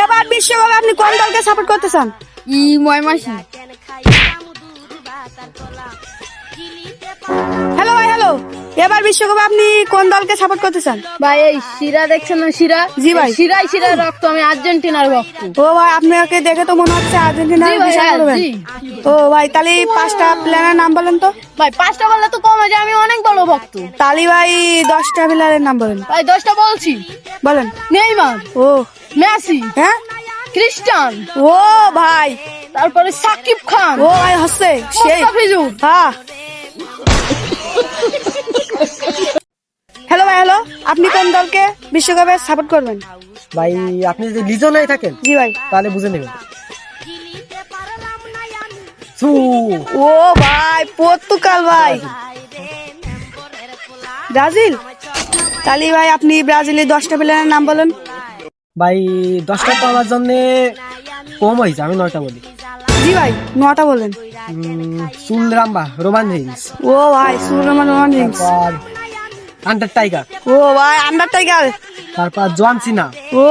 এবার বিশ্বকাপে আপনি কোন দলকে সাপোর্ট করতে চান? ময়মাসি। হ্যালো ভাই, হ্যালো। এবার বিশ্বকাপে আপনি কোন দলকে সাপোর্ট করতে চান? ভাই এই শিরা দেখছেন না, শিরা? জি ভাই। শিরা রক্ত, আমি আর্জেন্টিনার ভক্ত। ও ভাই, আপনাকে দেখে তো মনে হচ্ছে আর্জেন্টিনার জি ভাই, বিষয় হ্যাঁ, করবেন। জি। ও ভাই, তাহলে 5টা প্লেয়ারের নাম বলেন তো। ভাই 5টা বললে তো কম হয়ে যায়, আমি অনেক বড় ভক্ত। তালি ভাই 10টা প্লেয়ারের নাম বলেন। ভাই 10টা বলছি। বলেন। নেইমার, ও মেসি, হ্যাঁ, ক্রিস্টিয়ান, ও ভাই, তারপরে সাকিব খান, ও ভাই হচ্ছে সেই। মুস্তাফিজুর। হ্যাঁ। হ্যালো ভাই, হ্যালো। আপনি কোন দলকে বিশ্বকাপে সাপোর্ট করবেন? ভাই আপনি যদি লিজনাই থাকেন জি ভাই। তাহলে বুঝে নেবেন। সু ও ভাই, পর্তুগাল ভাই। ব্রাজিল। তালি ভাই আপনি ব্রাজিলের 10টা প্লেয়ারের নাম বলেন। ভাই 10টা তো আমার জন্য কম হয়েছে, আমি 9টা বলি। জি ভাই, 9টা বলেন। সুল রাম্বা, রোমান রিংস, ও ভাই, সুলেমান রোমানিক্স। তারপর আন্ডার টাইগার, ও ভাই, আন্ডার টাইগার। তারপর জন সিনা, ও